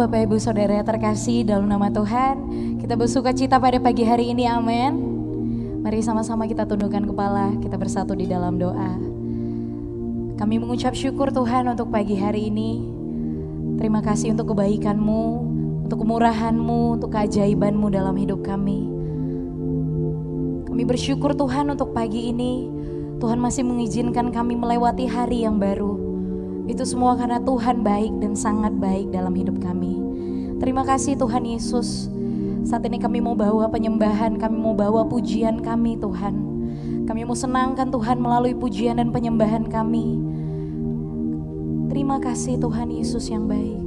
Bapak Ibu Saudara terkasih dalam nama Tuhan, kita bersuka cita pada pagi hari ini, amin. Mari sama-sama kita tundukkan kepala, kita bersatu di dalam doa. Kami mengucap syukur Tuhan untuk pagi hari ini. Terima kasih untuk kebaikan-Mu, untuk kemurahan-Mu, untuk keajaiban-Mu dalam hidup kami. Kami bersyukur Tuhan untuk pagi ini, Tuhan masih mengizinkan kami melewati hari yang baru. Itu semua karena Tuhan baik dan sangat baik dalam hidup kami. Terima kasih Tuhan Yesus. Saat ini kami mau bawa penyembahan, kami mau bawa pujian kami Tuhan. Kami mau senangkan Tuhan melalui pujian dan penyembahan kami. Terima kasih Tuhan Yesus yang baik.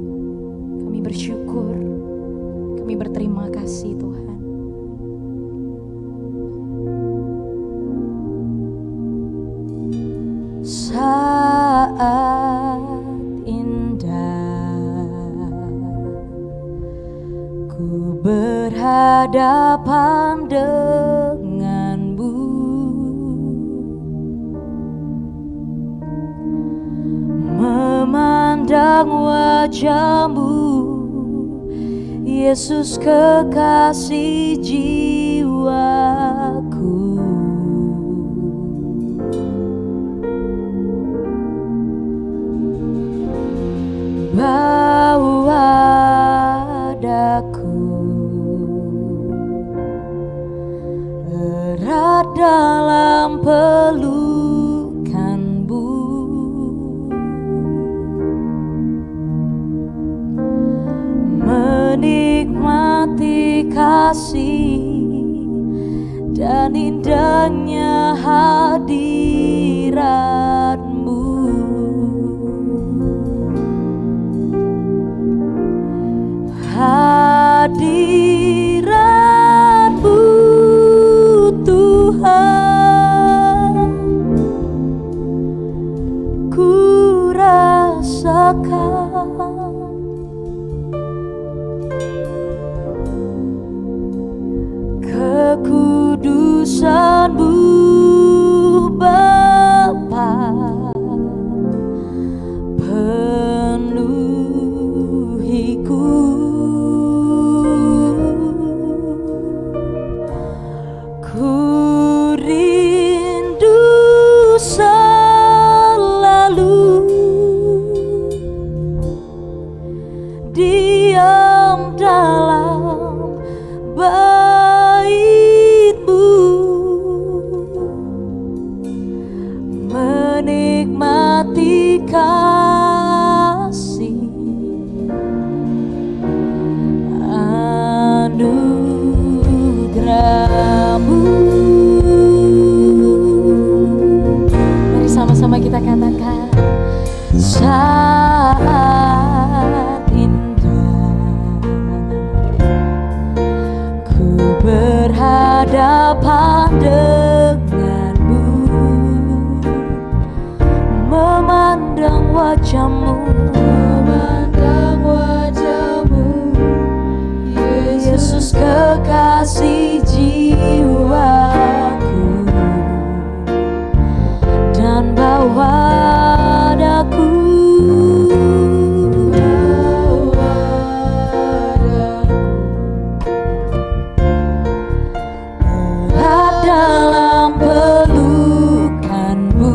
Kami bersyukur, kami berterima kasih Tuhan. Saat indah ku berhadapan denganmu, memandang wajahmu, Yesus kekasih jiwaku. Bawa daku erat dalam pelukan-Mu, menikmati kasih dan indahnya hadirat-Mu. Hadirat-Mu Tuhan, ku rasakan kekudusan-Mu Bapa, penuhiku. Diam dalam bait-Mu, menikmati kasih anugerah-Mu. Mari sama-sama kita katakan, saat berhadapan denganmu, memandang wajah-Mu, Yesus kekasih jiwaku, dan bawa daku dalam pelukan-Mu,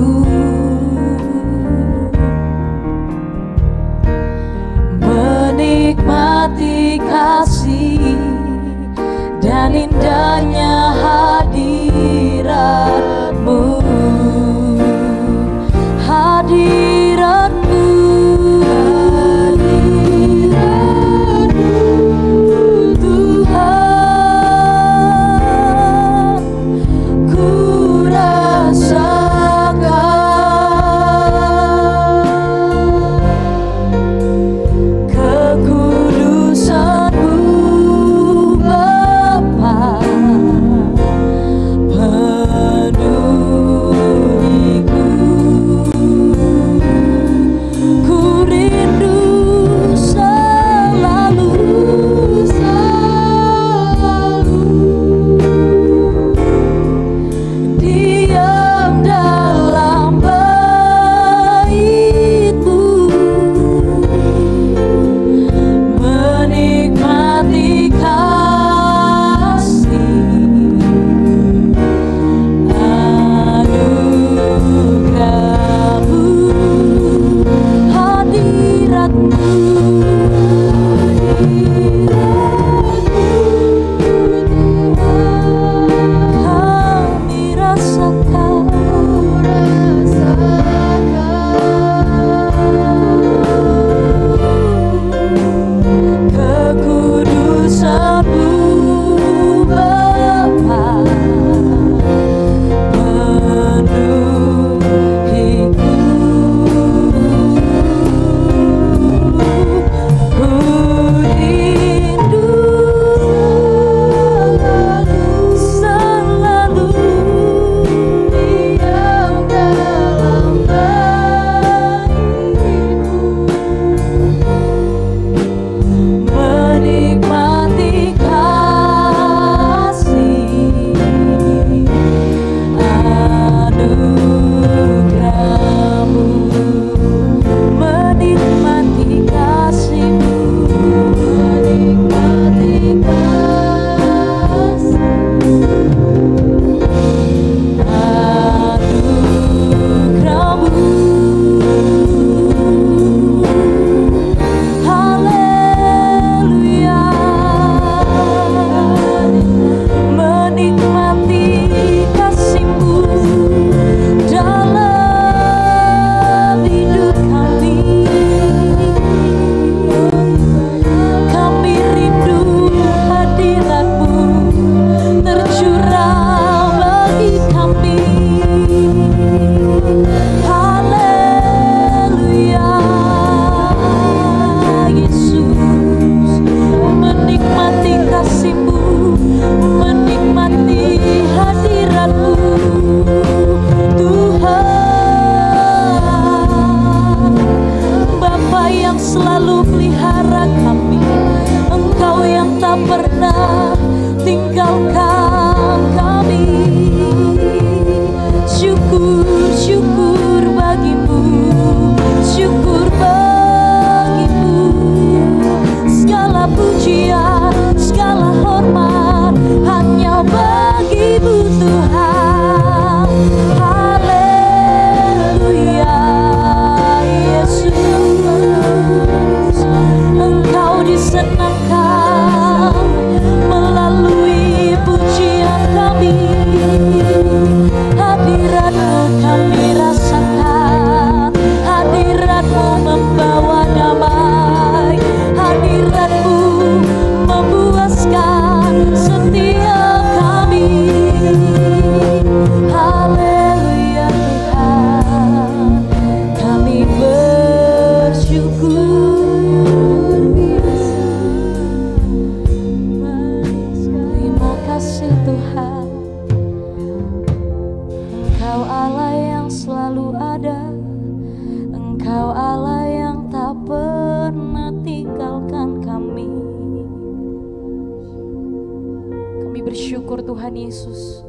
bersyukur Tuhan Yesus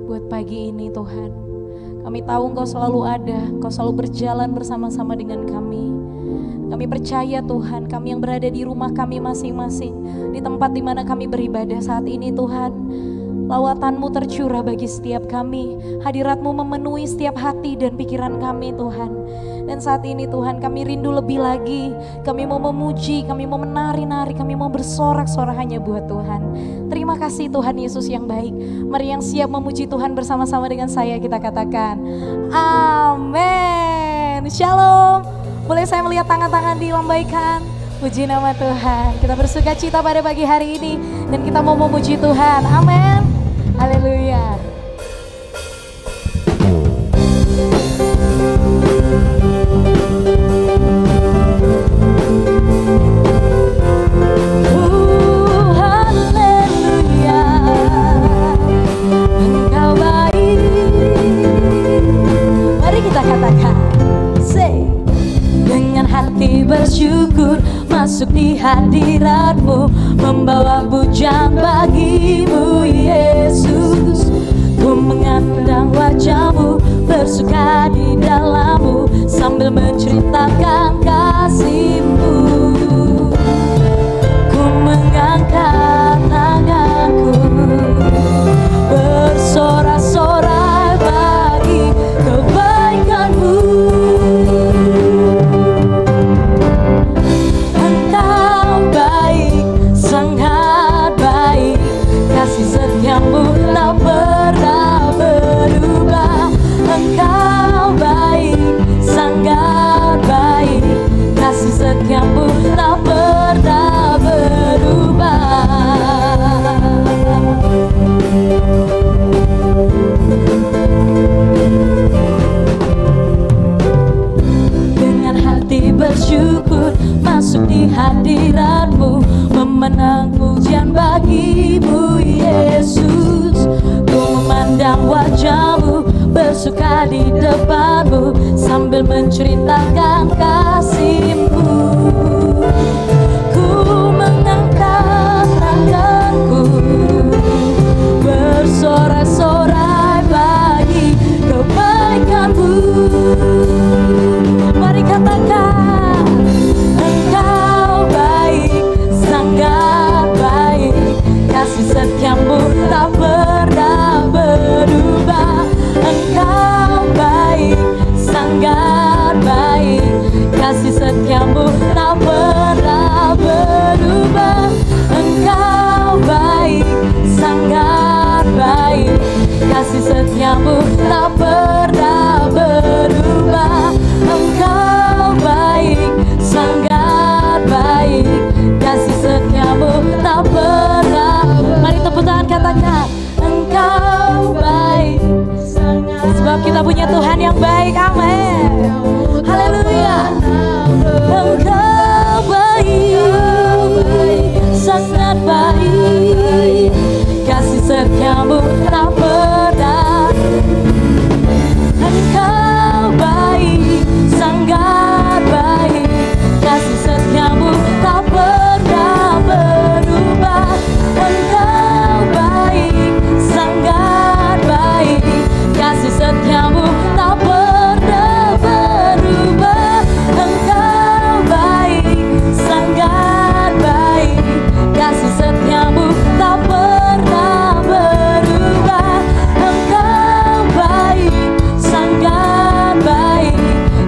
buat pagi ini Tuhan. Kami tahu Engkau selalu ada, Engkau selalu berjalan bersama-sama dengan kami. Kami percaya Tuhan, kami yang berada di rumah kami masing-masing, di tempat di mana kami beribadah saat ini Tuhan, lawatan-Mu tercurah bagi setiap kami, hadirat-Mu memenuhi setiap hati dan pikiran kami Tuhan. Dan saat ini Tuhan kami rindu lebih lagi, kami mau memuji, kami mau menari-nari, kami mau bersorak-sorak hanya buat Tuhan. Terima kasih Tuhan Yesus yang baik. Mari yang siap memuji Tuhan bersama-sama dengan saya kita katakan amin. Shalom. Boleh saya melihat tangan-tangan dilambaikan? Puji nama Tuhan. Kita bersuka cita pada pagi hari ini dan kita mau memuji Tuhan. Amin. Haleluya. Haleluya. Engkau baik. Mari kita katakan. Say. Dengan hati bersyukur masuk di hadirat-Mu, membawa pujian bagi-Mu Yesus. Ku mengandang wajah-Mu, bersuka di dalam-Mu, sambil menceritakan kasih-Mu. Ku mengangkat tanganku, bersorak-sorai bagi kebaikan-Mu. Tak pernah berubah. Engkau baik, sangat baik, kasih setia Tuhan bagimu Yesus. Ku memandang wajahmu, bersuka di depanmu, sambil menceritakan kasihmu. Ku mengangkat tanganku, bersorak-sorai bagi kebaikanmu. Mari katakan, Engkau baik, sangat baik, kasih setiamu tak pernah berubah. Engkau baik, sangat baik, kasih setiamu tak pernah berubah. Engkau baik, sangat baik, kasih setiamu tak pernah berubah. Engkau baik, sangat baik, kasih setiamu tak pernah. Mari tepuk tangan katakan, Engkau baik, sebab kita punya Tuhan yang baik. Amin. Haleluya. Engkau baik, sangat baik, kasih setiamu tak pernah. Engkau baik, sangat baik, kasih setiamu tak pernah berubah. Engkau baik, sangat baik, kasih setiamu tak pernah berubah. Engkau baik, sangat baik, kasih setiamu tak pernah berubah. Engkau baik, sangat baik,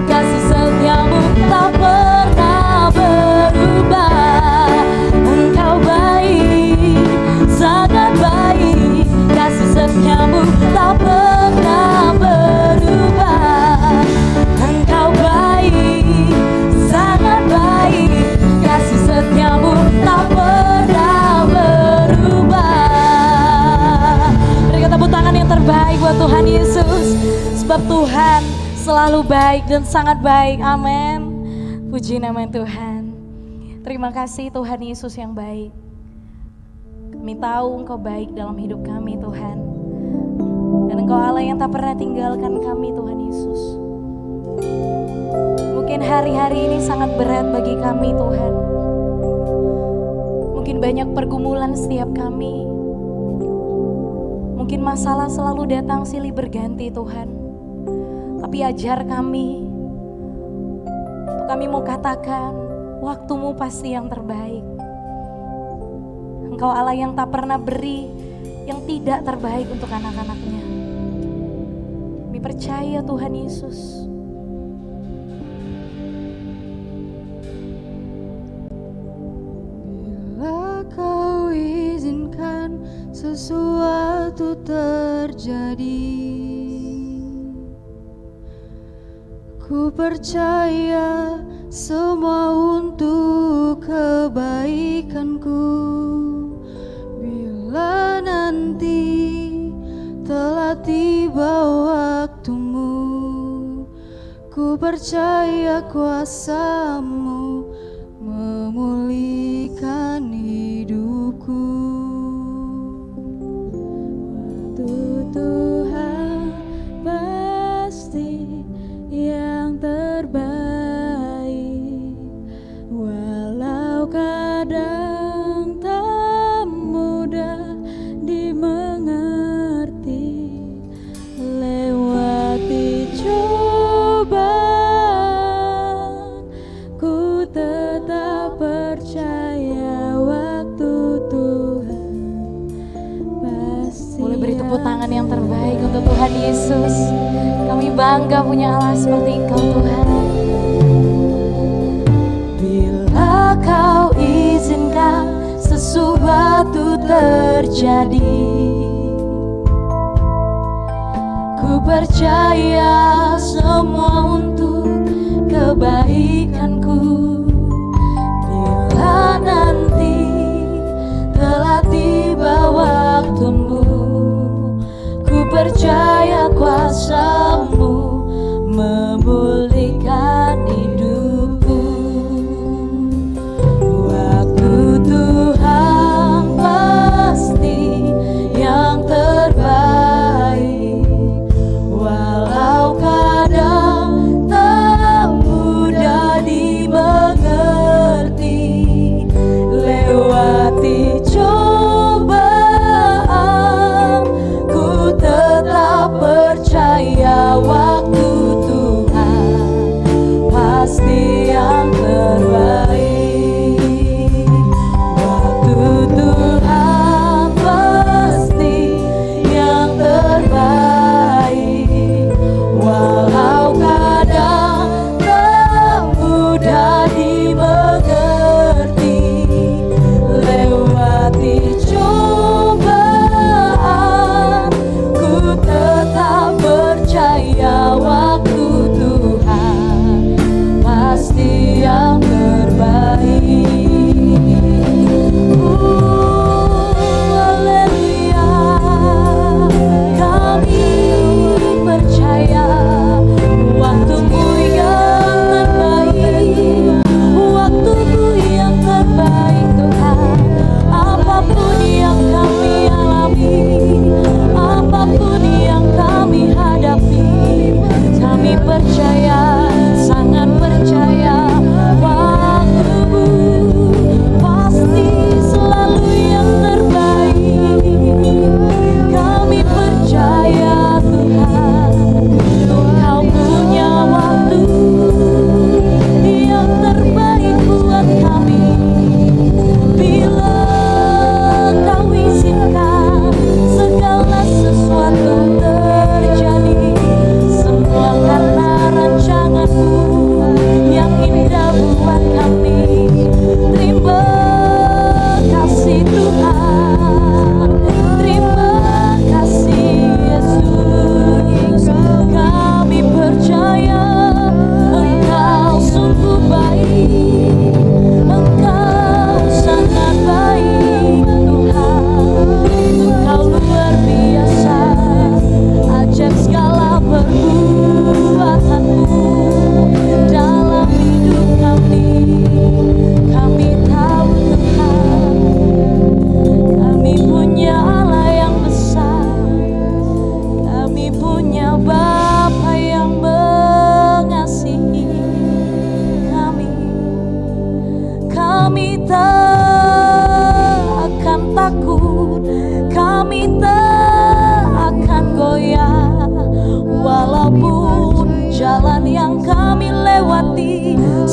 kasih setiamu tak pernah berubah. Engkau baik, sangat baik, kasih setiamu tak pernah berubah. Engkau baik, sangat baik, kasih setiamu tak pernah berubah. Berikan tepuk tangan yang terbaik buat Tuhan Yesus, sebab Tuhan selalu baik dan sangat baik. Amin. Puji nama Tuhan. Terima kasih Tuhan Yesus yang baik. Kami tahu Engkau baik dalam hidup kami Tuhan, dan Engkau Allah yang tak pernah tinggalkan kami Tuhan Yesus. Mungkin hari-hari ini sangat berat bagi kami Tuhan. Mungkin banyak pergumulan setiap kami. Mungkin masalah selalu datang silih berganti Tuhan. Tapi ajar kami, untuk kami mau katakan, waktumu pasti yang terbaik. Engkau Allah yang tak pernah beri yang tidak terbaik untuk anak-anaknya. Kami percaya Tuhan Yesus. Bila Kau izinkan sesuatu terjadi, ku percaya semua untuk kebaikanku. Bila nanti telah tiba waktumu, ku percaya kuasa-Mu memulihkan hidupku. Waktu Tuhan pasti yang terbaik, walau kadang tak mudah dimengerti. Lewati cobaan, ku tetap percaya waktu Tuhan pasti. Boleh beri tepuk tangan yang terbaik untuk Tuhan Yesus. Kami bangga punya Allah seperti Engkau Tuhan. Bila Kau izinkan sesuatu terjadi, ku percaya semua untuk kebaikanku. Bila nanti telah tiba waktumu, ku percaya kuasa-Mu memulihkan hidupku. Waktu Tuhan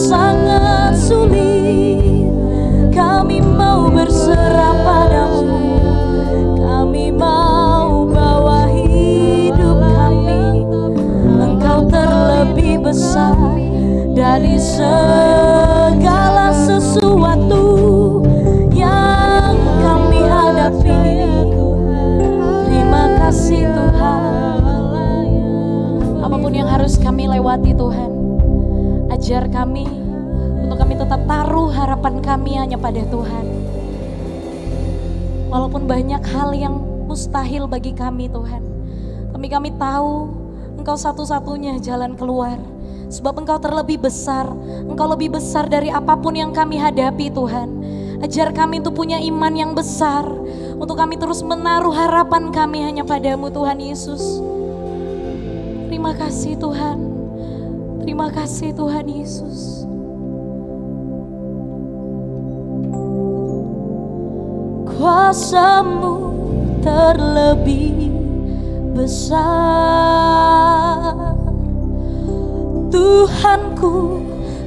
sangat sulit, kami mau berserah padamu. Kami mau bawa hidup kami, Engkau terlebih besar dari segala sesuatu yang kami hadapi. Terima kasih Tuhan. Apapun yang harus kami lewati Tuhan, ajar kami untuk kami tetap taruh harapan kami hanya pada Tuhan. Walaupun banyak hal yang mustahil bagi kami Tuhan, tapi kami tahu Engkau satu-satunya jalan keluar. Sebab Engkau terlebih besar, Engkau lebih besar dari apapun yang kami hadapi Tuhan. Ajar kami untuk punya iman yang besar, untuk kami terus menaruh harapan kami hanya padamu Tuhan Yesus. Terima kasih Tuhan, terima kasih Tuhan Yesus. Kuasa-Mu terlebih besar, Tuhanku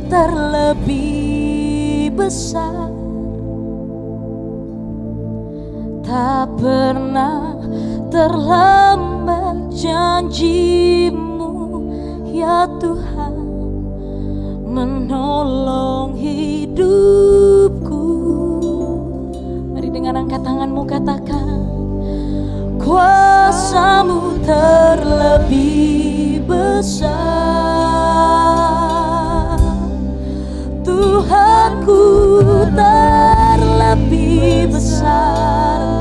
terlebih besar. Tak pernah terlambat janji-Mu ya Tuhan, menolong hidupku. Mari dengan angkat tanganmu katakan, kuasa-Mu terlebih besar, Tuhanku terlebih besar.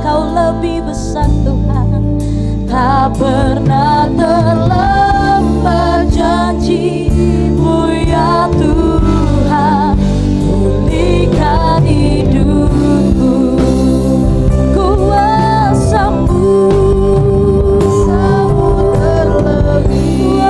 Engkau lebih besar Tuhan, tak pernah terlambat janji-Mu ya Tuhan, pulihkan hidupku. Kuasa-Mu terlebih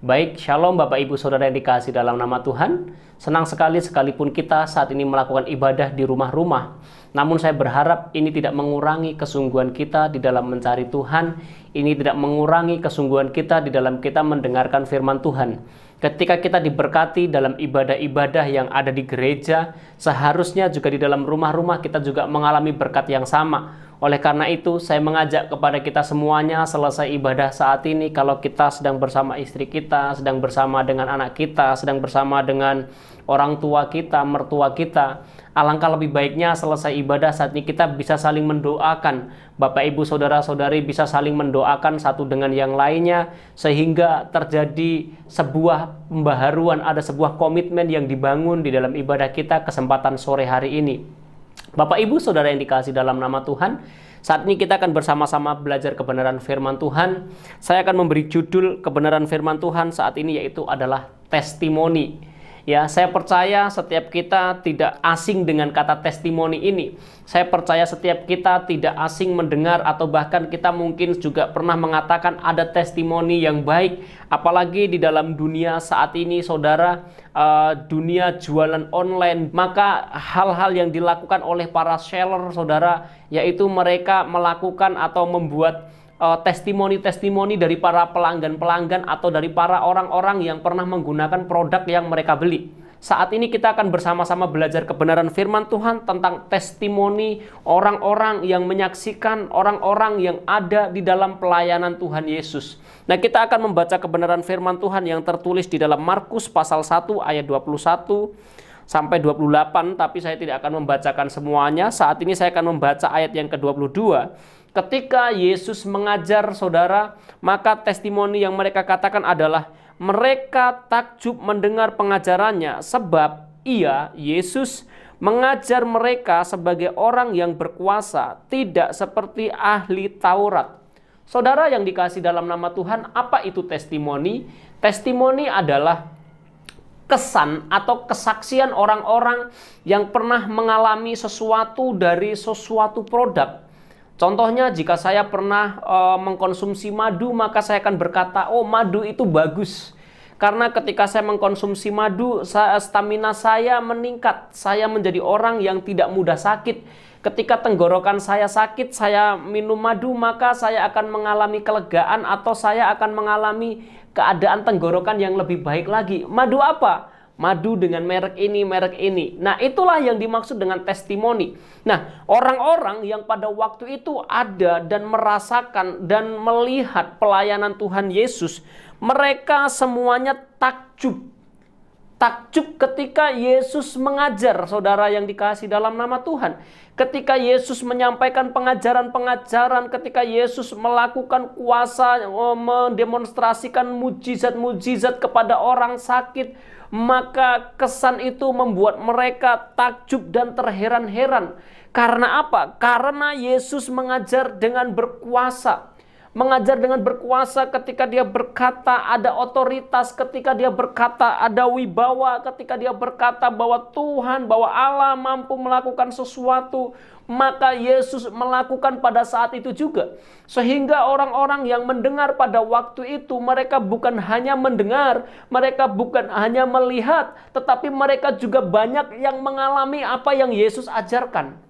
Baik, shalom Bapak Ibu Saudara yang dikasihi dalam nama Tuhan. Senang sekali sekalipun kita saat ini melakukan ibadah di rumah-rumah. Namun saya berharap ini tidak mengurangi kesungguhan kita di dalam mencari Tuhan. Ini tidak mengurangi kesungguhan kita di dalam kita mendengarkan firman Tuhan. Ketika kita diberkati dalam ibadah-ibadah yang ada di gereja, seharusnya juga di dalam rumah-rumah kita juga mengalami berkat yang sama. Oleh karena itu, saya mengajak kepada kita semuanya selesai ibadah saat ini, kalau kita sedang bersama istri kita, sedang bersama dengan anak kita, sedang bersama dengan orang tua kita, mertua kita, alangkah lebih baiknya selesai ibadah saat ini kita bisa saling mendoakan. Bapak, Ibu, Saudara-saudari bisa saling mendoakan satu dengan yang lainnya, sehingga terjadi sebuah pembaharuan, ada sebuah komitmen yang dibangun di dalam ibadah kita kesempatan sore hari ini. Bapak, Ibu, Saudara yang dikasihi dalam nama Tuhan, saat ini kita akan bersama-sama belajar kebenaran firman Tuhan. Saya akan memberi judul kebenaran firman Tuhan saat ini, yaitu adalah testimoni. Ya, saya percaya setiap kita tidak asing dengan kata testimoni ini. Saya percaya setiap kita tidak asing mendengar, atau bahkan kita mungkin juga pernah mengatakan ada testimoni yang baik. Apalagi di dalam dunia saat ini, saudara, dunia jualan online, maka hal-hal yang dilakukan oleh para seller, saudara, yaitu mereka melakukan atau membuat testimoni-testimoni dari para pelanggan-pelanggan atau dari para orang-orang yang pernah menggunakan produk yang mereka beli. Saat ini kita akan bersama-sama belajar kebenaran firman Tuhan tentang testimoni orang-orang yang menyaksikan, orang-orang yang ada di dalam pelayanan Tuhan Yesus. Nah, kita akan membaca kebenaran firman Tuhan yang tertulis di dalam Markus pasal 1 ayat 21 sampai 28, tapi saya tidak akan membacakan semuanya. Saat ini saya akan membaca ayat yang ke-22. Ketika Yesus mengajar, saudara, maka testimoni yang mereka katakan adalah mereka takjub mendengar pengajarannya, sebab ia, Yesus, mengajar mereka sebagai orang yang berkuasa, tidak seperti ahli Taurat. Saudara yang dikasihi dalam nama Tuhan, apa itu testimoni? Testimoni adalah kesan atau kesaksian orang-orang yang pernah mengalami sesuatu dari sesuatu produk. Contohnya, jika saya pernah mengkonsumsi madu, maka saya akan berkata, oh, madu itu bagus. Karena ketika saya mengkonsumsi madu, stamina saya meningkat. Saya menjadi orang yang tidak mudah sakit. Ketika tenggorokan saya sakit, saya minum madu, maka saya akan mengalami kelegaan atau saya akan mengalami keadaan tenggorokan yang lebih baik lagi. Madu apa? Madu dengan merek ini, merek ini. Nah, itulah yang dimaksud dengan testimoni. Nah, orang-orang yang pada waktu itu ada dan merasakan dan melihat pelayanan Tuhan Yesus, mereka semuanya takjub. Takjub ketika Yesus mengajar, saudara yang dikasihi dalam nama Tuhan. Ketika Yesus menyampaikan pengajaran-pengajaran, ketika Yesus melakukan kuasa, mendemonstrasikan mujizat-mujizat kepada orang sakit, maka kesan itu membuat mereka takjub dan terheran-heran. Karena apa? Karena Yesus mengajar dengan berkuasa. Mengajar dengan berkuasa ketika dia berkata ada otoritas, ketika dia berkata ada wibawa, ketika dia berkata bahwa Tuhan, bahwa Allah mampu melakukan sesuatu, maka Yesus melakukan pada saat itu juga. Sehingga orang-orang yang mendengar pada waktu itu, mereka bukan hanya mendengar, mereka bukan hanya melihat, tetapi mereka juga banyak yang mengalami apa yang Yesus ajarkan.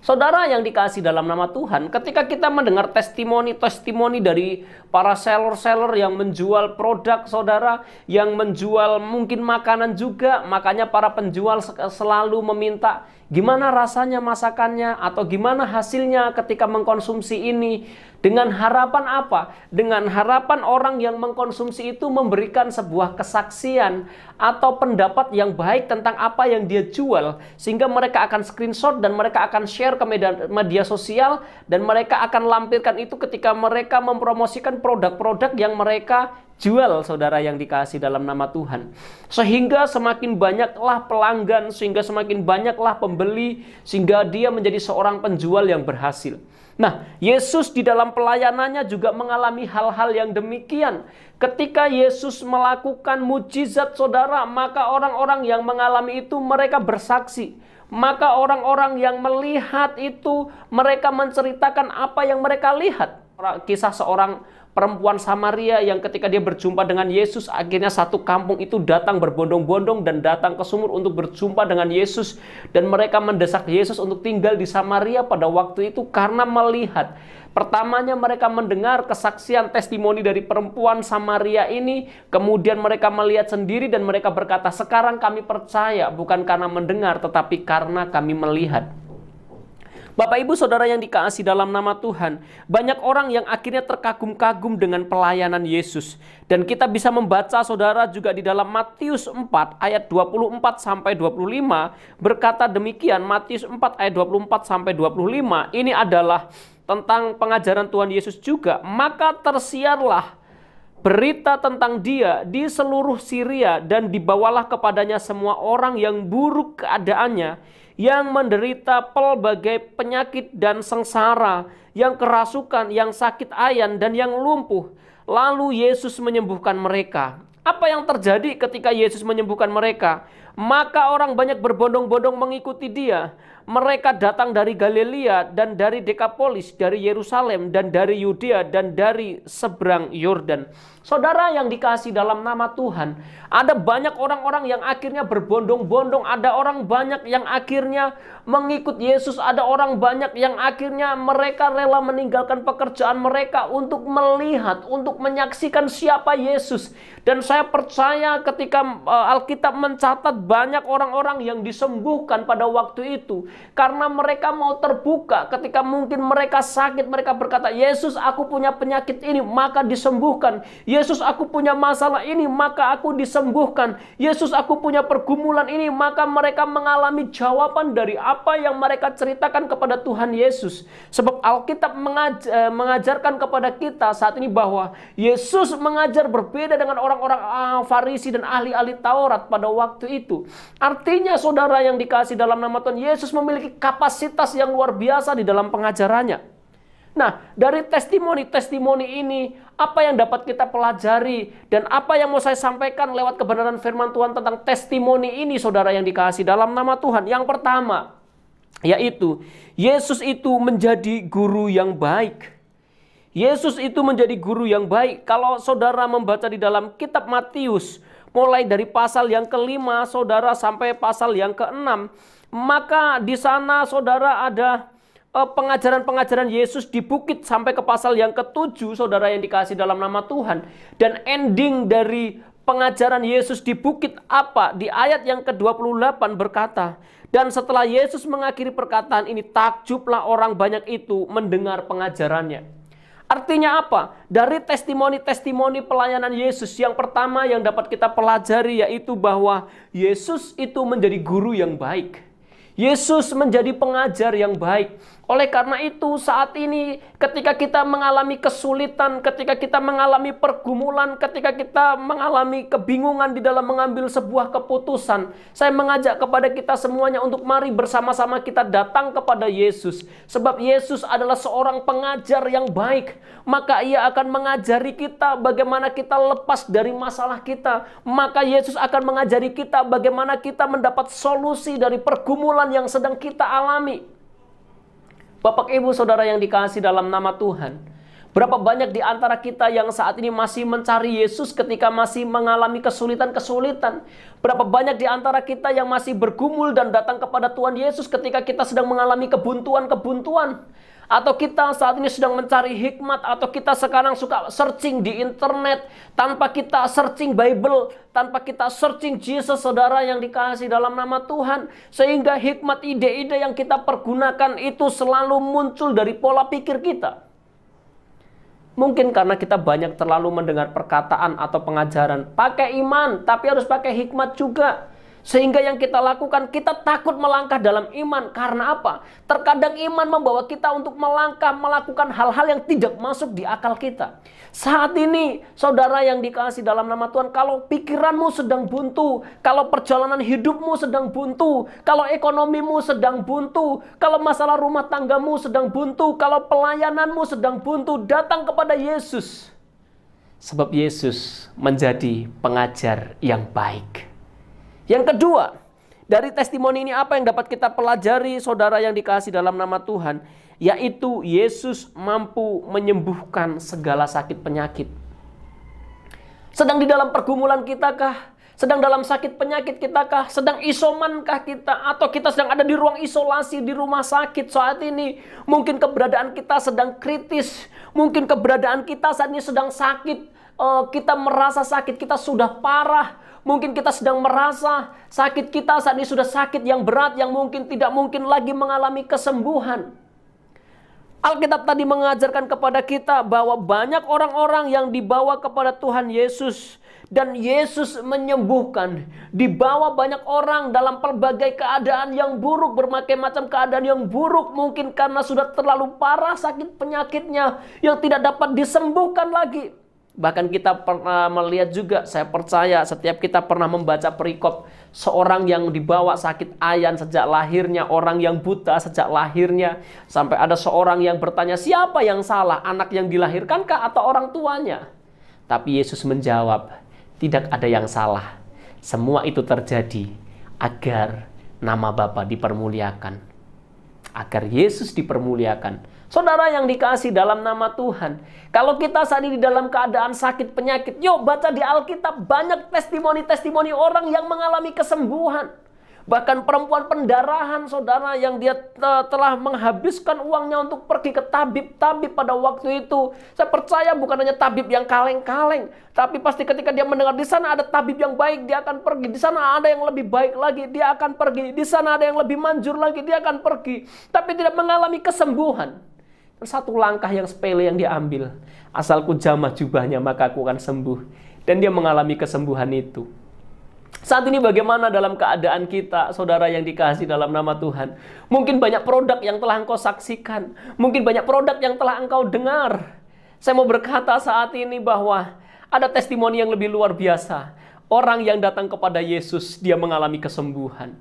Saudara yang dikasihi dalam nama Tuhan, ketika kita mendengar testimoni-testimoni dari para seller-seller yang menjual produk, saudara, yang menjual mungkin makanan juga, makanya para penjual selalu meminta gimana rasanya masakannya atau gimana hasilnya ketika mengkonsumsi ini. Dengan harapan apa? Dengan harapan orang yang mengkonsumsi itu memberikan sebuah kesaksian atau pendapat yang baik tentang apa yang dia jual, sehingga mereka akan screenshot dan mereka akan share ke media sosial, dan mereka akan lampirkan itu ketika mereka mempromosikan produk-produk yang mereka jual, saudara yang dikasihi dalam nama Tuhan. Sehingga semakin banyaklah pelanggan, sehingga semakin banyaklah pembeli, sehingga dia menjadi seorang penjual yang berhasil. Nah, Yesus di dalam pelayanannya juga mengalami hal-hal yang demikian. Ketika Yesus melakukan mujizat, saudara, maka orang-orang yang mengalami itu mereka bersaksi. Maka orang-orang yang melihat itu, mereka menceritakan apa yang mereka lihat. Kisah seorang perempuan Samaria yang ketika dia berjumpa dengan Yesus, akhirnya satu kampung itu datang berbondong-bondong dan datang ke sumur untuk berjumpa dengan Yesus. Dan mereka mendesak Yesus untuk tinggal di Samaria pada waktu itu karena melihat. Pertamanya mereka mendengar kesaksian testimoni dari perempuan Samaria ini. Kemudian mereka melihat sendiri dan mereka berkata, sekarang kami percaya bukan karena mendengar tetapi karena kami melihat. Bapak Ibu Saudara yang dikasihi dalam nama Tuhan, banyak orang yang akhirnya terkagum-kagum dengan pelayanan Yesus. Dan kita bisa membaca saudara juga di dalam Matius 4 ayat 24 sampai 25 berkata demikian. Matius 4 ayat 24 sampai 25 ini adalah tentang pengajaran Tuhan Yesus juga. Maka tersiarlah berita tentang dia di seluruh Syria dan dibawalah kepadanya semua orang yang buruk keadaannya, yang menderita pelbagai penyakit dan sengsara, yang kerasukan, yang sakit ayan, dan yang lumpuh. Lalu Yesus menyembuhkan mereka. Apa yang terjadi ketika Yesus menyembuhkan mereka? Maka orang banyak berbondong-bondong mengikuti dia. Mereka datang dari Galilea dan dari Dekapolis, dari Yerusalem dan dari Yudea dan dari seberang Yordan. Saudara yang dikasihi dalam nama Tuhan, ada banyak orang-orang yang akhirnya berbondong-bondong, ada orang banyak yang akhirnya mengikut Yesus, ada orang banyak yang akhirnya mereka rela meninggalkan pekerjaan mereka untuk melihat, untuk menyaksikan siapa Yesus. Dan saya percaya ketika Alkitab mencatat banyak orang-orang yang disembuhkan pada waktu itu karena mereka mau terbuka. Ketika mungkin mereka sakit, mereka berkata, Yesus aku punya penyakit ini, maka disembuhkan. Yesus aku punya masalah ini, maka aku disembuhkan. Yesus aku punya pergumulan ini, maka mereka mengalami jawaban dari apa yang mereka ceritakan kepada Tuhan Yesus. Sebab Alkitab mengajarkan kepada kita saat ini bahwa Yesus mengajar berbeda dengan orang-orang Farisi dan ahli-ahli Taurat pada waktu itu. Artinya saudara yang dikasihi dalam nama Tuhan, Yesus memiliki kapasitas yang luar biasa di dalam pengajarannya. Nah, dari testimoni-testimoni ini, apa yang dapat kita pelajari dan apa yang mau saya sampaikan lewat kebenaran firman Tuhan tentang testimoni ini, saudara yang dikasihi dalam nama Tuhan. Yang pertama, yaitu Yesus itu menjadi guru yang baik. Yesus itu menjadi guru yang baik. Kalau saudara membaca di dalam kitab Matius, mulai dari pasal yang ke-5, saudara, sampai pasal yang ke-6, maka di sana saudara ada pengajaran-pengajaran Yesus di bukit sampai ke pasal yang ke-7, saudara yang dikasihi dalam nama Tuhan. Dan ending dari pengajaran Yesus di bukit apa? Di ayat yang ke-28 berkata, dan setelah Yesus mengakhiri perkataan ini, takjublah orang banyak itu mendengar pengajarannya. Artinya apa? Dari testimoni-testimoni pelayanan Yesus, yang pertama yang dapat kita pelajari yaitu bahwa Yesus itu menjadi guru yang baik. Yesus menjadi pengajar yang baik. Oleh karena itu saat ini ketika kita mengalami kesulitan, ketika kita mengalami pergumulan, ketika kita mengalami kebingungan di dalam mengambil sebuah keputusan, saya mengajak kepada kita semuanya untuk mari bersama-sama kita datang kepada Yesus. Sebab Yesus adalah seorang pengajar yang baik. Maka ia akan mengajari kita bagaimana kita lepas dari masalah kita. Maka Yesus akan mengajari kita bagaimana kita mendapat solusi dari pergumulan yang sedang kita alami. Bapak Ibu Saudara yang dikasihi dalam nama Tuhan, berapa banyak di antara kita yang saat ini masih mencari Yesus ketika masih mengalami kesulitan-kesulitan? Berapa banyak di antara kita yang masih bergumul dan datang kepada Tuhan Yesus ketika kita sedang mengalami kebuntuan-kebuntuan? Atau kita saat ini sedang mencari hikmat, atau kita sekarang suka searching di internet tanpa kita searching Bible, tanpa kita searching Jesus, saudara yang dikasihi dalam nama Tuhan. Sehingga hikmat ide-ide yang kita pergunakan itu selalu muncul dari pola pikir kita. Mungkin karena kita banyak terlalu mendengar perkataan atau pengajaran, pakai iman tapi harus pakai hikmat juga. Sehingga yang kita lakukan, kita takut melangkah dalam iman. Karena apa? Terkadang iman membawa kita untuk melangkah, melakukan hal-hal yang tidak masuk di akal kita. Saat ini, saudara yang dikasihi dalam nama Tuhan, kalau pikiranmu sedang buntu, kalau perjalanan hidupmu sedang buntu, kalau ekonomimu sedang buntu, kalau masalah rumah tanggamu sedang buntu, kalau pelayananmu sedang buntu, datang kepada Yesus. Sebab Yesus menjadi pengajar yang baik. Yang kedua, dari testimoni ini apa yang dapat kita pelajari, saudara yang dikasihi dalam nama Tuhan? yaitu Yesus mampu menyembuhkan segala sakit penyakit. Sedang di dalam pergumulan kita kah? Sedang dalam sakit penyakit kita kah? Sedang isomankah kita? Atau kita sedang ada di ruang isolasi di rumah sakit saat ini? Mungkin keberadaan kita sedang kritis. Mungkin keberadaan kita saat ini sedang sakit. Kita merasa sakit kita sudah parah. Mungkin kita sedang merasa sakit kita saat ini sudah sakit yang berat, yang mungkin tidak mungkin lagi mengalami kesembuhan. Alkitab tadi mengajarkan kepada kita bahwa banyak orang-orang yang dibawa kepada Tuhan Yesus. Dan Yesus menyembuhkan. Dibawa banyak orang dalam berbagai keadaan yang buruk. Berbagai macam keadaan yang buruk. Mungkin karena sudah terlalu parah sakit penyakitnya. Yang tidak dapat disembuhkan lagi. Bahkan kita pernah melihat juga, saya percaya setiap kita pernah membaca perikop. Seorang yang dibawa sakit ayan sejak lahirnya. Orang yang buta sejak lahirnya. Sampai ada seorang yang bertanya, siapa yang salah? Anak yang dilahirkankah atau orang tuanya? Tapi Yesus menjawab, tidak ada yang salah. Semua itu terjadi agar nama Bapa dipermuliakan. Agar Yesus dipermuliakan. Saudara yang dikasih dalam nama Tuhan. Kalau kita saat ini dalam keadaan sakit penyakit, yuk baca di Alkitab banyak testimoni-testimoni orang yang mengalami kesembuhan. Bahkan perempuan pendarahan, saudara, yang dia telah menghabiskan uangnya untuk pergi ke tabib-tabib pada waktu itu. Saya percaya bukan hanya tabib yang kaleng-kaleng, tapi pasti ketika dia mendengar di sana ada tabib yang baik, dia akan pergi. Di sana ada yang lebih baik lagi, dia akan pergi. Di sana ada yang lebih manjur lagi, dia akan pergi. Tapi tidak mengalami kesembuhan. Dan satu langkah yang sepele yang dia ambil, asalku jamah jubahnya maka aku akan sembuh. Dan dia mengalami kesembuhan itu. Saat ini bagaimana dalam keadaan kita, saudara yang dikasihi dalam nama Tuhan? Mungkin banyak produk yang telah engkau saksikan. Mungkin banyak produk yang telah engkau dengar. Saya mau berkata saat ini bahwa ada testimoni yang lebih luar biasa. Orang yang datang kepada Yesus, dia mengalami kesembuhan.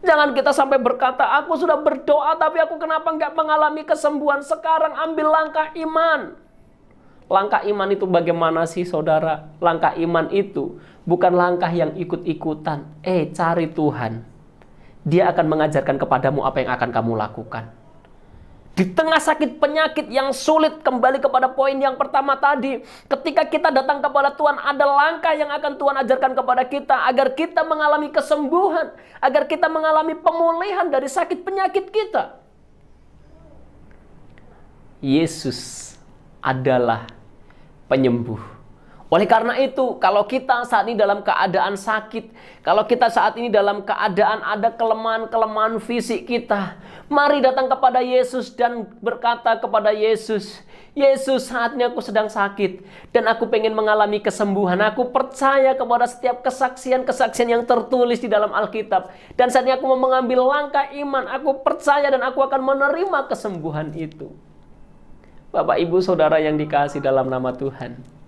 Jangan kita sampai berkata, aku sudah berdoa tapi aku kenapa nggak mengalami kesembuhan. Sekarang ambil langkah iman. Langkah iman itu bagaimana sih saudara? Langkah iman itu bukan langkah yang ikut-ikutan. Cari Tuhan. Dia akan mengajarkan kepadamu apa yang akan kamu lakukan. Di tengah sakit penyakit yang sulit, kembali kepada poin yang pertama tadi. Ketika kita datang kepada Tuhan, ada langkah yang akan Tuhan ajarkan kepada kita. Agar kita mengalami kesembuhan. Agar kita mengalami pemulihan dari sakit penyakit kita. Yesus adalah penyembuh. Oleh karena itu, kalau kita saat ini dalam keadaan sakit, kalau kita saat ini dalam keadaan ada kelemahan-kelemahan fisik kita, mari datang kepada Yesus dan berkata kepada Yesus, Yesus, saat ini aku sedang sakit dan aku pengen mengalami kesembuhan. Aku percaya kepada setiap kesaksian-kesaksian yang tertulis di dalam Alkitab. Dan saat ini aku mau mengambil langkah iman. Aku percaya dan aku akan menerima kesembuhan itu. Bapak, Ibu, Saudara yang dikasihi dalam nama Tuhan.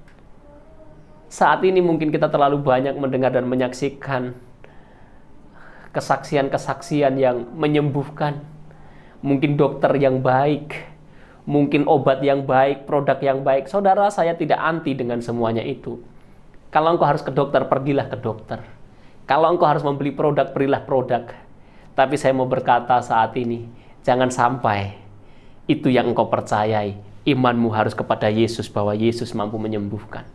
Saat ini mungkin kita terlalu banyak mendengar dan menyaksikan kesaksian-kesaksian yang menyembuhkan. Mungkin dokter yang baik, mungkin obat yang baik, produk yang baik. Saudara, saya tidak anti dengan semuanya itu. Kalau engkau harus ke dokter, pergilah ke dokter. Kalau engkau harus membeli produk, berilah produk. Tapi saya mau berkata saat ini, jangan sampai itu yang engkau percayai. Imanmu harus kepada Yesus, bahwa Yesus mampu menyembuhkan.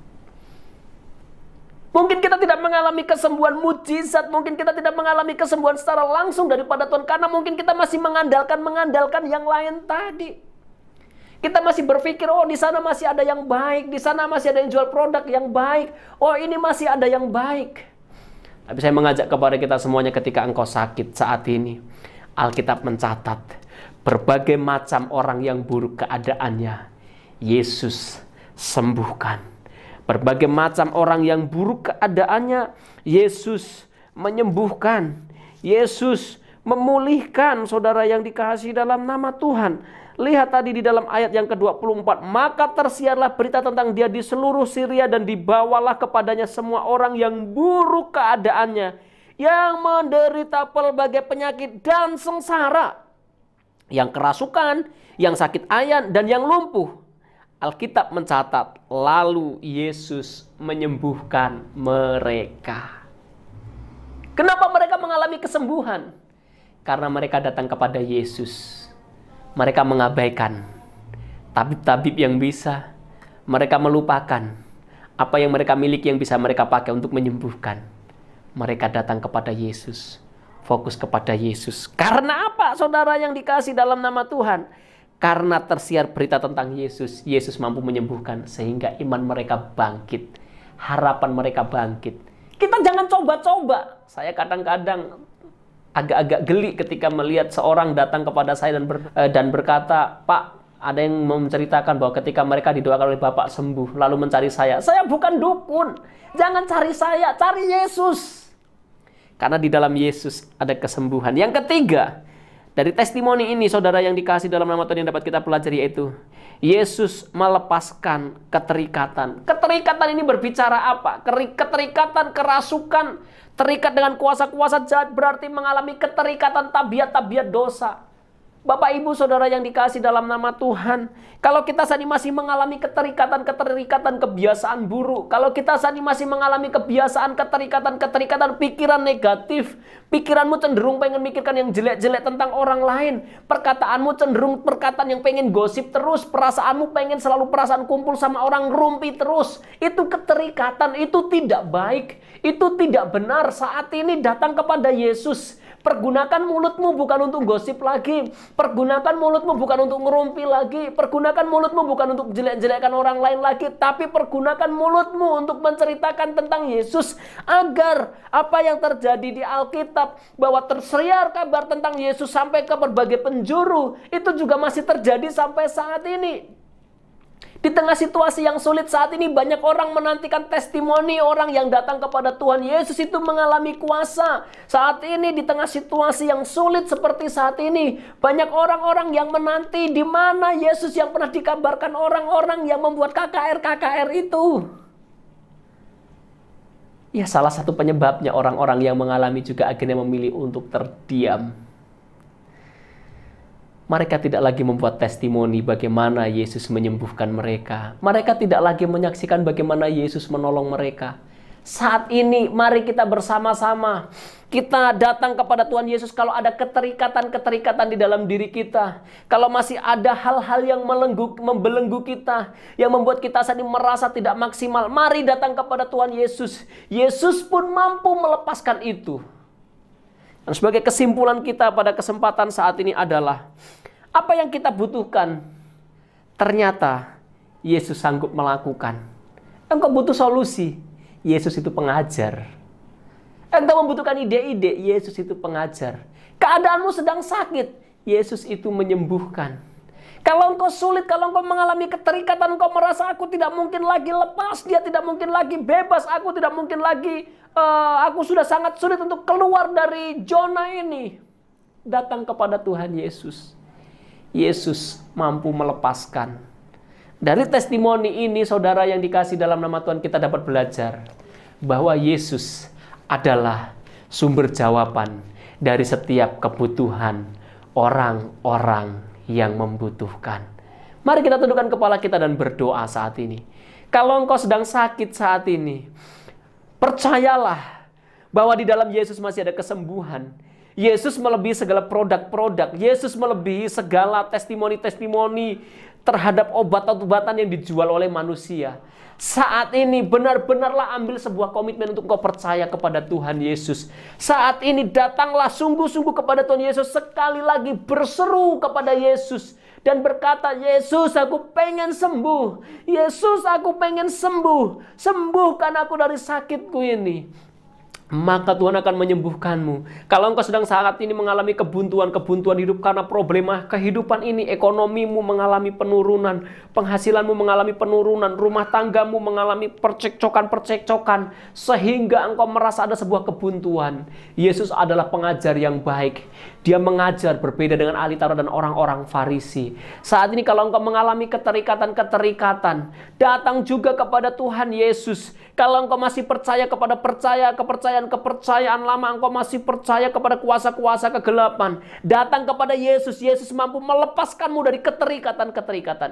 Mungkin kita tidak mengalami kesembuhan mujizat, mungkin kita tidak mengalami kesembuhan secara langsung daripada Tuhan, karena mungkin kita masih mengandalkan yang lain tadi. Kita masih berpikir, oh di sana masih ada yang baik, di sana masih ada yang jual produk yang baik, oh ini masih ada yang baik. Tapi saya mengajak kepada kita semuanya, ketika engkau sakit saat ini, Alkitab mencatat berbagai macam orang yang buruk keadaannya, Yesus sembuhkan. Berbagai macam orang yang buruk keadaannya, Yesus menyembuhkan. Yesus memulihkan, saudara yang dikasihi dalam nama Tuhan. Lihat tadi di dalam ayat yang ke-24. Maka tersiarlah berita tentang dia di seluruh Syria dan dibawalah kepadanya semua orang yang buruk keadaannya, yang menderita pelbagai penyakit dan sengsara, yang kerasukan, yang sakit ayan, dan yang lumpuh. Alkitab mencatat, lalu Yesus menyembuhkan mereka. Kenapa mereka mengalami kesembuhan? Karena mereka datang kepada Yesus. Mereka mengabaikan tabib-tabib yang bisa. Mereka melupakan apa yang mereka miliki yang bisa mereka pakai untuk menyembuhkan. Mereka datang kepada Yesus. Fokus kepada Yesus. Karena apa, saudara yang dikasih dalam nama Tuhan? Karena tersiar berita tentang Yesus. Yesus mampu menyembuhkan sehingga iman mereka bangkit. Harapan mereka bangkit. Kita jangan coba-coba. Saya kadang-kadang agak-agak geli ketika melihat seorang datang kepada saya dan berkata, "Pak, ada yang menceritakan bahwa ketika mereka didoakan oleh Bapak sembuh, lalu mencari saya. Saya bukan dukun. Jangan cari saya, cari Yesus." Karena di dalam Yesus ada kesembuhan. Yang ketiga, dari testimoni ini, saudara yang dikasih dalam nama Tuhan, yang dapat kita pelajari yaitu Yesus melepaskan keterikatan. Keterikatan ini berbicara apa? Keterikatan, kerasukan, terikat dengan kuasa-kuasa jahat, berarti mengalami keterikatan tabiat-tabiat dosa. Bapak, Ibu, saudara yang dikasih dalam nama Tuhan, kalau kita saat ini masih mengalami keterikatan kebiasaan buruk, kalau kita saat ini masih mengalami kebiasaan keterikatan pikiran negatif, pikiranmu cenderung pengen mikirkan yang jelek-jelek tentang orang lain, perkataanmu cenderung perkataan yang pengen gosip terus, perasaanmu pengen selalu perasaan kumpul sama orang, rumpi terus, itu keterikatan, itu tidak baik, itu tidak benar. Saat ini datang kepada Yesus. Pergunakan mulutmu bukan untuk gosip lagi. Pergunakan mulutmu bukan untuk ngerumpi lagi. Pergunakan mulutmu bukan untuk jelek-jelekkan orang lain lagi. Tapi pergunakan mulutmu untuk menceritakan tentang Yesus. Agar apa yang terjadi di Alkitab, bahwa tersiar kabar tentang Yesus sampai ke berbagai penjuru, itu juga masih terjadi sampai saat ini. Di tengah situasi yang sulit saat ini, banyak orang menantikan testimoni orang yang datang kepada Tuhan Yesus itu mengalami kuasa. Saat ini di tengah situasi yang sulit seperti saat ini, banyak orang-orang yang menanti di mana Yesus yang pernah dikabarkan orang-orang yang membuat KKR itu. Ya, salah satu penyebabnya orang-orang yang mengalami juga akhirnya memilih untuk terdiam. Mereka tidak lagi membuat testimoni bagaimana Yesus menyembuhkan mereka. Mereka tidak lagi menyaksikan bagaimana Yesus menolong mereka. Saat ini mari kita bersama-sama kita datang kepada Tuhan Yesus kalau ada keterikatan di dalam diri kita. Kalau masih ada hal-hal yang membelenggu kita, yang membuat kita saat ini merasa tidak maksimal, mari datang kepada Tuhan Yesus. Yesus pun mampu melepaskan itu. Dan sebagai kesimpulan kita pada kesempatan saat ini adalah, apa yang kita butuhkan, ternyata Yesus sanggup melakukan. Engkau butuh solusi, Yesus itu pengajar. Engkau membutuhkan ide-ide, Yesus itu pengajar. Keadaanmu sedang sakit, Yesus itu menyembuhkan. Kalau engkau sulit, kalau engkau mengalami keterikatan, engkau merasa aku tidak mungkin lagi lepas, dia tidak mungkin lagi bebas, aku tidak mungkin lagi, aku sudah sangat sulit untuk keluar dari zona ini. Datang kepada Tuhan Yesus. Yesus mampu melepaskan. Dari testimoni ini, saudara yang dikasih dalam nama Tuhan, kita dapat belajar bahwa Yesus adalah sumber jawaban dari setiap kebutuhan orang-orang yang membutuhkan. Mari kita tundukkan kepala kita dan berdoa saat ini. Kalau engkau sedang sakit saat ini, percayalah bahwa di dalam Yesus masih ada kesembuhan. Yesus melebihi segala produk-produk. Yesus melebihi segala testimoni-testimoni terhadap obat-obatan yang dijual oleh manusia. Saat ini benar-benarlah ambil sebuah komitmen untuk kau percaya kepada Tuhan Yesus. Saat ini datanglah sungguh-sungguh kepada Tuhan Yesus. Sekali lagi berseru kepada Yesus. Dan berkata, Yesus, aku pengen sembuh. Yesus, aku pengen sembuh. Sembuhkan aku dari sakitku ini. Maka Tuhan akan menyembuhkanmu. Kalau engkau sedang saat ini mengalami kebuntuan hidup karena problema kehidupan ini, ekonomimu mengalami penurunan, penghasilanmu mengalami penurunan, rumah tanggamu mengalami percekcokan, sehingga engkau merasa ada sebuah kebuntuan. Yesus adalah pengajar yang baik. Dia mengajar berbeda dengan ahli Taurat dan orang-orang Farisi. Saat ini kalau engkau mengalami keterikatan, datang juga kepada Tuhan Yesus. Kalau engkau masih percaya kepada kepercayaan lama, engkau masih percaya kepada kuasa-kuasa kegelapan, datang kepada Yesus. Yesus mampu melepaskanmu dari keterikatan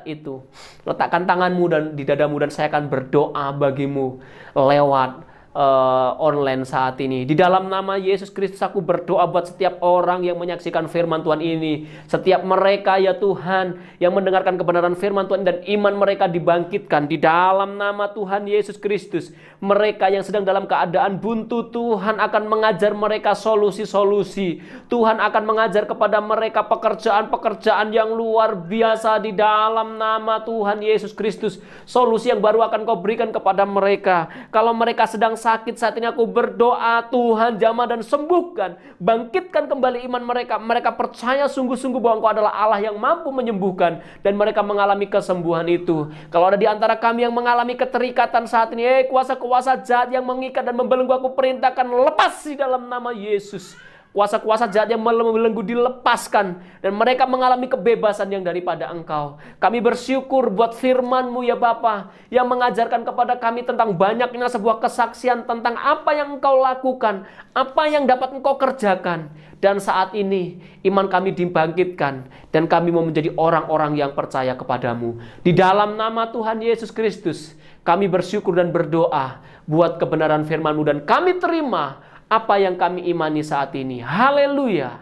itu. Letakkan tanganmu di dadamu dan saya akan berdoa bagimu lewat online saat ini. Di dalam nama Yesus Kristus aku berdoa buat setiap orang yang menyaksikan firman Tuhan ini. Setiap mereka ya Tuhan yang mendengarkan kebenaran firman Tuhan dan iman mereka dibangkitkan. Di dalam nama Tuhan Yesus Kristus. Mereka yang sedang dalam keadaan buntu, Tuhan akan mengajar mereka solusi-solusi. Tuhan akan mengajar kepada mereka pekerjaan-pekerjaan yang luar biasa di dalam nama Tuhan Yesus Kristus. Solusi yang baru akan Kau berikan kepada mereka. Kalau mereka sedang sakit saat ini aku berdoa, Tuhan jamah dan sembuhkan. Bangkitkan kembali iman mereka. Mereka percaya sungguh-sungguh bahwa Engkau adalah Allah yang mampu menyembuhkan. Dan mereka mengalami kesembuhan itu. Kalau ada di antara kami yang mengalami keterikatan saat ini, kuasa-kuasa jahat yang mengikat dan membelenggu, aku perintahkan lepas di dalam nama Yesus. Kuasa-kuasa jahat yang membelenggu dilepaskan. Dan mereka mengalami kebebasan yang daripada Engkau. Kami bersyukur buat firman-Mu ya Bapa, yang mengajarkan kepada kami tentang banyaknya sebuah kesaksian tentang apa yang Engkau lakukan, apa yang dapat Engkau kerjakan. Dan saat ini iman kami dibangkitkan. Dan kami mau menjadi orang-orang yang percaya kepadamu. Di dalam nama Tuhan Yesus Kristus, kami bersyukur dan berdoa buat kebenaran firman-Mu. Dan kami terima apa yang kami imani saat ini. Haleluya.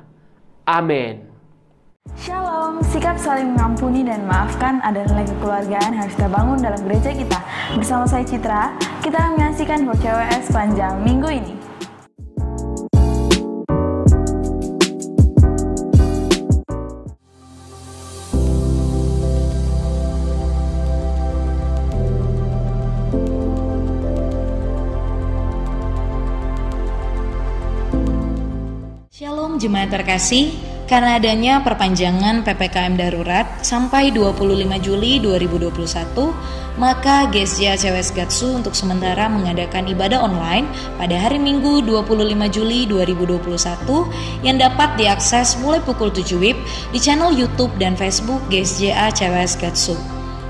Amin. Shalom, sikap saling mengampuni dan memaafkan adalah nilai kekeluargaan yang harus kita bangun dalam gereja kita. Bersama saya Citra, kita akan menyaksikan CWS sepanjang minggu ini. Shalom jemaat terkasih, karena adanya perpanjangan PPKM darurat sampai 25 Juli 2021, maka GSJA CWS Gatsu untuk sementara mengadakan ibadah online pada hari Minggu 25 Juli 2021 yang dapat diakses mulai pukul 7 WIB di channel YouTube dan Facebook GSJA CWS Gatsu.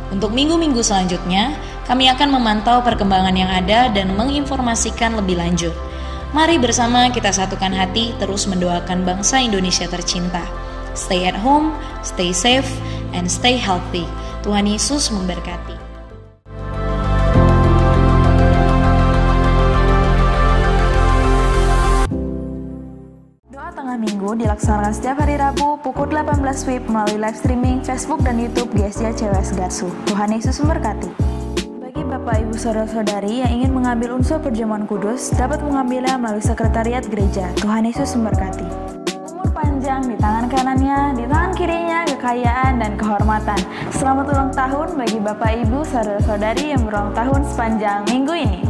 Untuk minggu-minggu selanjutnya, kami akan memantau perkembangan yang ada dan menginformasikan lebih lanjut. Mari bersama kita satukan hati terus mendoakan bangsa Indonesia tercinta. Stay at home, stay safe, and stay healthy. Tuhan Yesus memberkati. Doa tengah minggu dilaksanakan setiap hari Rabu pukul 18 WIB melalui live streaming Facebook dan YouTube GSJA CWS Gatsu. Tuhan Yesus memberkati. Bapak, Ibu, Saudara-saudari yang ingin mengambil unsur perjamuan kudus dapat mengambilnya melalui sekretariat gereja. Tuhan Yesus memberkati. Umur panjang di tangan kanannya, di tangan kirinya kekayaan dan kehormatan. Selamat ulang tahun bagi Bapak, Ibu, Saudara-saudari yang berulang tahun sepanjang minggu ini.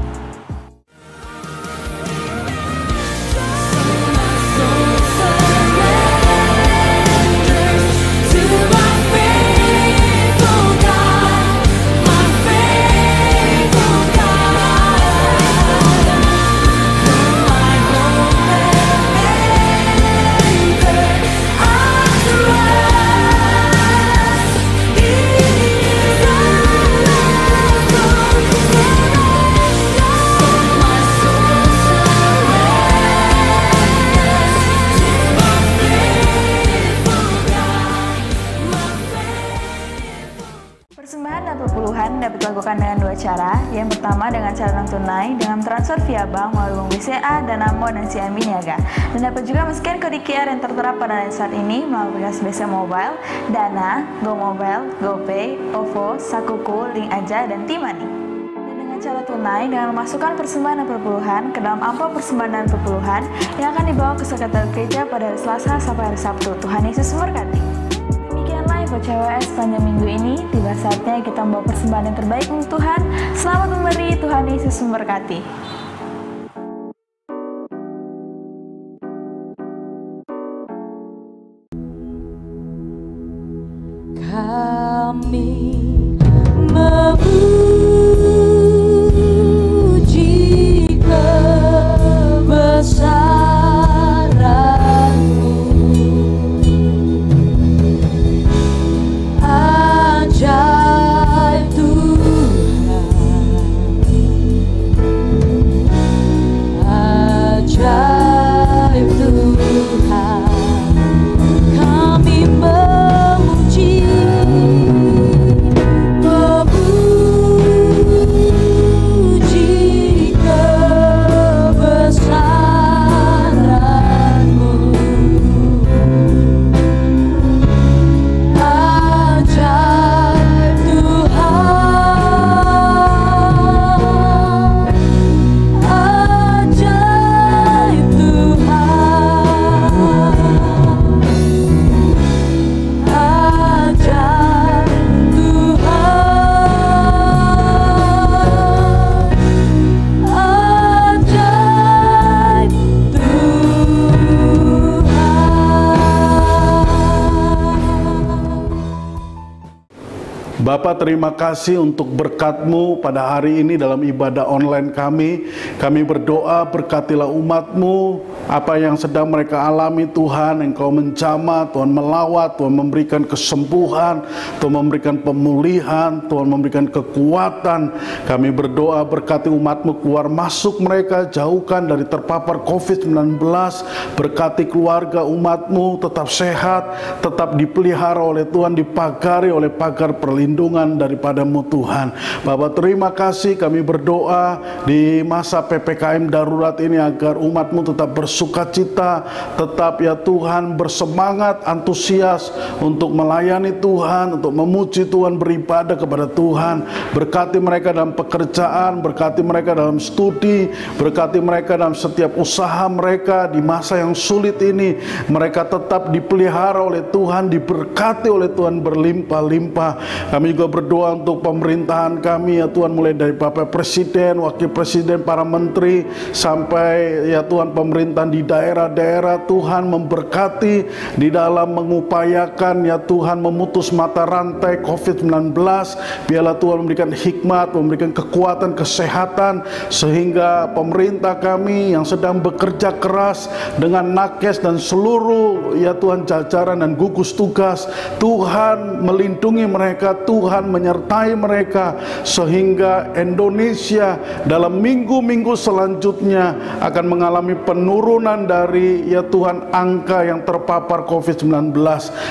Dapat dilakukan dengan dua cara. Yang pertama dengan cara non tunai dengan transfer via bank melalui Bank BCA, Danamon, dan CIMB Niaga. Dan dapat juga men-scan kode QR yang tertera pada saat ini melalui aplikasi BCA Mobile, Dana, GoMobile, GoPay, OVO, Sakuku, Link Aja, dan Timani. Dan dengan cara tunai dengan memasukkan persembahan dan perpuluhan ke dalam amplop persembahan dan perpuluhan yang akan dibawa ke sekretariat gereja pada hari Selasa sampai hari Sabtu. Tuhan Yesus memberkati. CWS sepanjang minggu ini, tiba saatnya kita membawa persembahan yang terbaik untuk Tuhan. Selamat memberi, Tuhan Yesus memberkati. Kami memuji kebesaran-Mu. Ajaib Tuhan, ajaib Tuhan, kami memuji Bapa, terima kasih untuk berkat-Mu pada hari ini dalam ibadah online kami. Kami berdoa berkatilah umat-Mu, apa yang sedang mereka alami Tuhan, Engkau menjamah, Tuhan melawat, Tuhan memberikan kesembuhan, Tuhan memberikan pemulihan, Tuhan memberikan kekuatan. Kami berdoa berkati umat-Mu keluar masuk mereka, jauhkan dari terpapar COVID-19, berkati keluarga umat-Mu tetap sehat, tetap dipelihara oleh Tuhan, dipagari oleh pagar perlindungan daripada-Mu Tuhan. Bapak, terima kasih, kami berdoa di masa PPKM darurat ini agar umat-Mu tetap bersukacita, tetap ya Tuhan bersemangat, antusias untuk melayani Tuhan, untuk memuji Tuhan, beribadah kepada Tuhan. Berkati mereka dalam pekerjaan, berkati mereka dalam studi, berkati mereka dalam setiap usaha mereka di masa yang sulit ini. Mereka tetap dipelihara oleh Tuhan, diberkati oleh Tuhan berlimpah-limpah. Kami juga berdoa untuk pemerintahan kami ya Tuhan, mulai dari Bapak Presiden, Wakil Presiden, para menteri, sampai ya Tuhan pemerintahan di daerah-daerah. Tuhan memberkati di dalam mengupayakan ya Tuhan memutus mata rantai COVID-19. Biarlah Tuhan memberikan hikmat, memberikan kekuatan, kesehatan, sehingga pemerintah kami yang sedang bekerja keras dengan nakes dan seluruh ya Tuhan jajaran dan gugus tugas, Tuhan melindungi mereka, Tuhan menyertai mereka, sehingga Indonesia dalam minggu-minggu selanjutnya akan mengalami penurunan dari ya Tuhan angka yang terpapar COVID-19.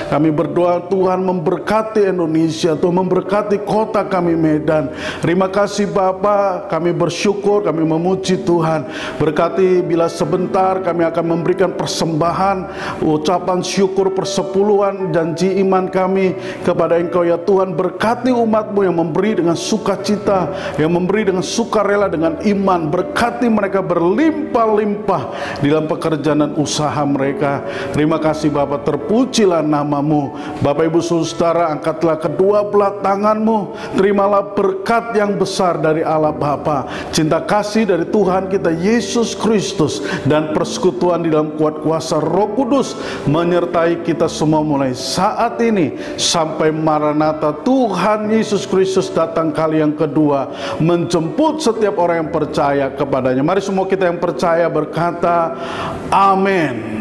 Kami berdoa Tuhan memberkati Indonesia, Tuhan memberkati kota kami Medan. Terima kasih Bapa, kami bersyukur, kami memuji Tuhan. Berkati bila sebentar kami akan memberikan persembahan, ucapan syukur persepuluhan janji iman kami kepada Engkau ya Tuhan. Berkati umat-Mu yang memberi dengan sukacita, yang memberi dengan sukarela, dengan iman. Berkati mereka berlimpah-limpah di dalam pekerjaan dan usaha mereka. Terima kasih Bapak, terpujilah nama-Mu. Bapak Ibu Saudara, angkatlah kedua belah tangan-Mu, terimalah berkat yang besar dari Allah Bapa, cinta kasih dari Tuhan kita Yesus Kristus, dan persekutuan di dalam kuat kuasa Roh Kudus menyertai kita semua mulai saat ini sampai Maranatha Tuhan Yesus Kristus datang kali yang kedua menjemput setiap orang yang percaya kepadanya. Mari semua kita yang percaya berkata amin.